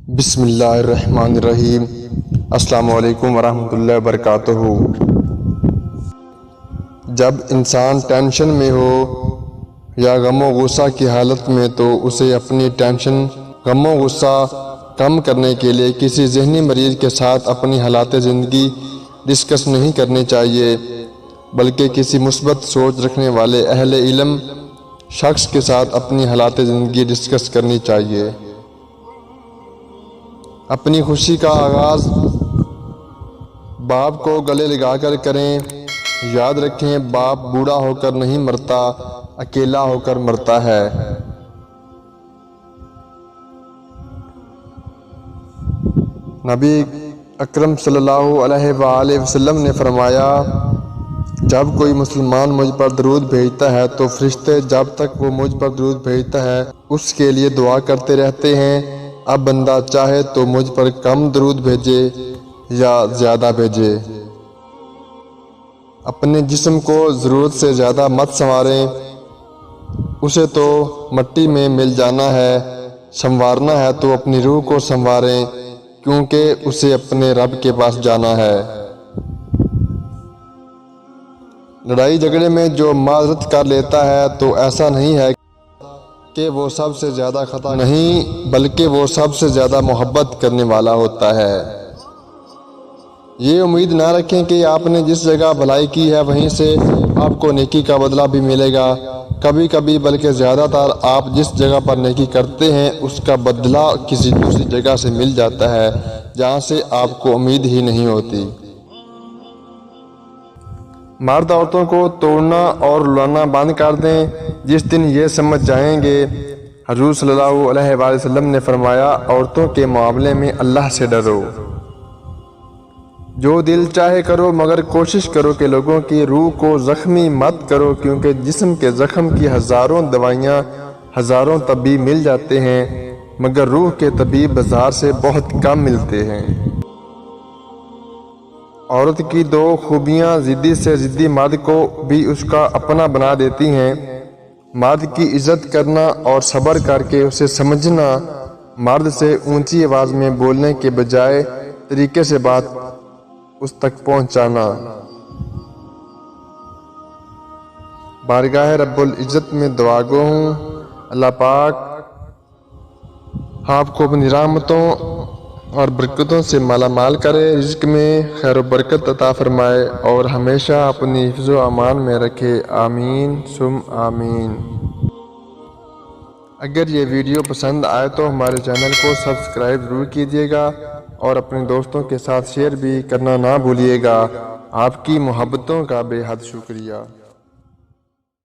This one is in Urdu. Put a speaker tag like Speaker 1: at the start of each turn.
Speaker 1: بسم اللہ الرحمن الرحیم۔ السلام علیکم ورحمۃ اللہ وبرکاتہ۔ جب انسان ٹینشن میں ہو یا غم و غصہ کی حالت میں تو اسے اپنی ٹینشن غم و غصہ کم کرنے کے لیے کسی ذہنی مریض کے ساتھ اپنی حالات زندگی ڈسکس نہیں کرنی چاہیے، بلکہ کسی مثبت سوچ رکھنے والے اہل علم شخص کے ساتھ اپنی حالات زندگی ڈسکس کرنی چاہیے۔ اپنی خوشی کا آغاز باپ کو گلے لگا کر کریں۔ یاد رکھیں، باپ بوڑھا ہو کر نہیں مرتا، اکیلا ہو کر مرتا ہے۔ نبی اکرم صلی اللہ علیہ وآلہ وسلم نے فرمایا، جب کوئی مسلمان مجھ پر درود بھیجتا ہے تو فرشتے جب تک وہ مجھ پر درود بھیجتا ہے اس کے لیے دعا کرتے رہتے ہیں۔ اب بندہ چاہے تو مجھ پر کم درود بھیجے یا زیادہ بھیجے۔ اپنے جسم کو ضرورت سے زیادہ مت سنواریں، اسے تو مٹی میں مل جانا ہے۔ سنوارنا ہے تو اپنی روح کو سنواریں، کیونکہ اسے اپنے رب کے پاس جانا ہے۔ لڑائی جھگڑے میں جو معذرت کر لیتا ہے تو ایسا نہیں ہے کہ وہ سب سے زیادہ خطا نہیں، بلکہ وہ سب سے زیادہ محبت کرنے والا ہوتا ہے۔ یہ امید نہ رکھیں کہ آپ نے جس جگہ بھلائی کی ہے وہیں سے آپ کو نیکی کا بدلہ بھی ملے گا۔ کبھی کبھی بلکہ زیادہ تر آپ جس جگہ پر نیکی کرتے ہیں اس کا بدلہ کسی دوسری جگہ سے مل جاتا ہے جہاں سے آپ کو امید ہی نہیں ہوتی۔ مرد عورتوں کو توڑنا اور رلانا بند کر دیں۔ جس دن یہ سمجھ جائیں گے، حضور صلی اللہ علیہ وآلہ وسلم نے فرمایا، عورتوں کے معاملے میں اللہ سے ڈرو۔ جو دل چاہے کرو، مگر کوشش کرو کہ لوگوں کی روح کو زخمی مت کرو، کیونکہ جسم کے زخم کی ہزاروں دوائیاں، ہزاروں طبیب مل جاتے ہیں، مگر روح کے طبیب بازار سے بہت کم ملتے ہیں۔ عورت کی دو خوبیاں ضدی سے ضدی مرد کو بھی اس کا اپنا بنا دیتی ہیں: مرد کی عزت کرنا اور صبر کر کے اسے سمجھنا، مرد سے اونچی آواز میں بولنے کے بجائے طریقے سے بات اس تک پہنچانا۔ بارگاہ رب العزت میں دعا گو ہوں، اللہ پاک آپ کو اپنی رحمتوں اور برکتوں سے مالا مال کرے، رزق میں خیر و برکت عطا فرمائے اور ہمیشہ اپنی حفظ و امان میں رکھے، آمین ثم آمین۔ اگر یہ ویڈیو پسند آئے تو ہمارے چینل کو سبسکرائب ضرور کیجیے گا اور اپنے دوستوں کے ساتھ شیئر بھی کرنا نہ بھولیے گا۔ آپ کی محبتوں کا بے حد شکریہ۔